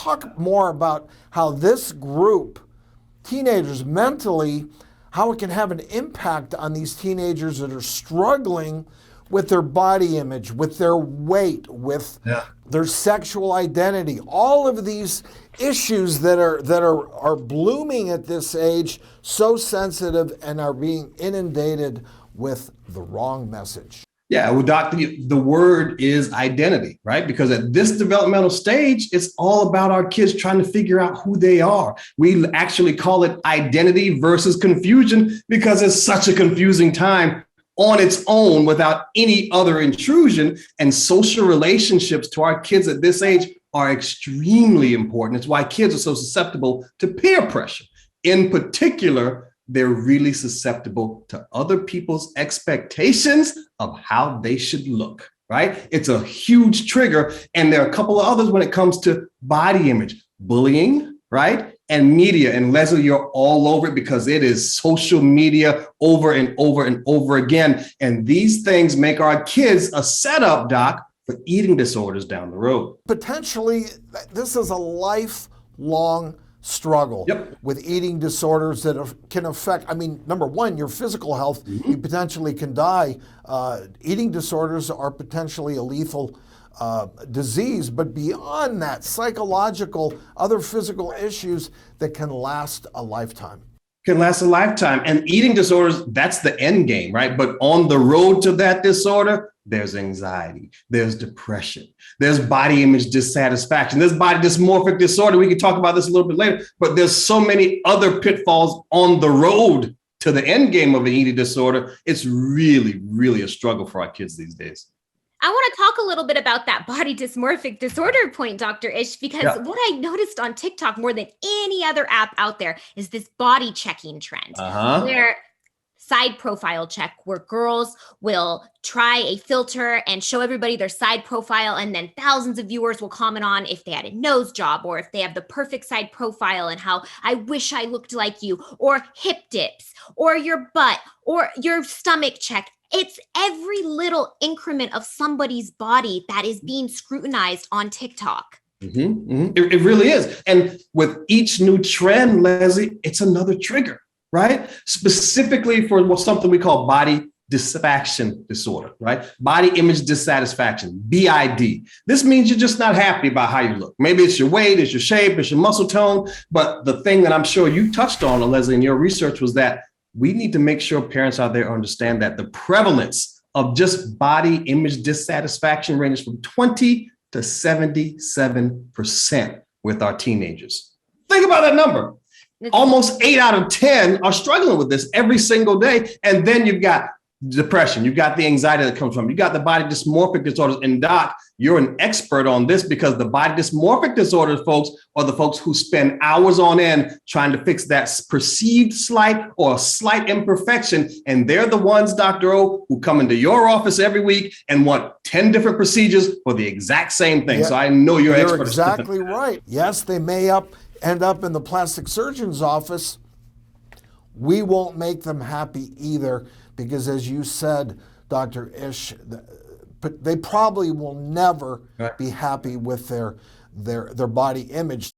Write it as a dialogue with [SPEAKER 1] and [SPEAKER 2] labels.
[SPEAKER 1] talk more about how this group, teenagers mentally, how it can have an impact on these teenagers that are struggling with their body image, with their weight, with their sexual identity, all of these issues that are blooming at this age, so sensitive, and are being inundated with the wrong message.
[SPEAKER 2] Yeah, well, Doctor, the word is identity, right? Because at this developmental stage, it's all about our kids trying to figure out who they are. We actually call it identity versus confusion because it's such a confusing time on its own without any other intrusion. And social relationships to our kids at this age are extremely important. It's why kids are so susceptible to peer pressure. In particular, they're really susceptible to other people's expectations of how they should look, right? It's a huge trigger. And there are a couple of others when it comes to body image, bullying, right? And media. And Leslie, you're all over it because it is social media over and over and over again. And these things make our kids a setup, Doc, for eating disorders down the road.
[SPEAKER 1] Potentially, this is a lifelong struggle with eating disorders that can affect, number one, your physical health. You potentially can die. Eating disorders are potentially a lethal disease, but beyond that, psychological, other physical issues that can last a lifetime.
[SPEAKER 2] Can last a lifetime. And eating disorders, that's the end game, right? But on the road to that disorder, there's anxiety, there's depression, there's body image dissatisfaction, there's body dysmorphic disorder. We can talk about this a little bit later, but there's so many other pitfalls on the road to the end game of an eating disorder. It's really, really a struggle for our kids these days.
[SPEAKER 3] I want to talk a little bit about that body dysmorphic disorder point, Dr. Ish, because what I noticed on TikTok more than any other app out there is this body checking trend where side profile check, where girls will try a filter and show everybody their side profile, and then thousands of viewers will comment on if they had a nose job or if they have the perfect side profile and how I wish I looked like you, or hip dips, or your butt, or your stomach check. It's every little increment of somebody's body that is being scrutinized on TikTok.
[SPEAKER 2] It really is. And with each new trend, Leslie, it's another trigger, right? Specifically for something we call body dysfaction disorder, right? Body image dissatisfaction, BID. This means you're just not happy about how you look. Maybe it's your weight, it's your shape, it's your muscle tone. But the thing that I'm sure you touched on, Leslie, in your research was that we need to make sure parents out there understand that the prevalence of just body image dissatisfaction ranges from 20 to 77% with our teenagers. Think about that number. Almost 8 out of 10 are struggling with this every single day. And then you've got depression, you've got the anxiety that comes from, you got the body dysmorphic disorders. And Doc, you're an expert on this because the body dysmorphic disorders folks are the folks who spend hours on end trying to fix that perceived slight or slight imperfection. And they're the ones, Dr. O, who come into your office every week and want 10 different procedures for the exact same thing. So I know you're expert.
[SPEAKER 1] You're exactly right. Yes, they may end up in the plastic surgeon's office. We won't make them happy either because, as you said, Dr. Ish, they probably will never be happy with their body image.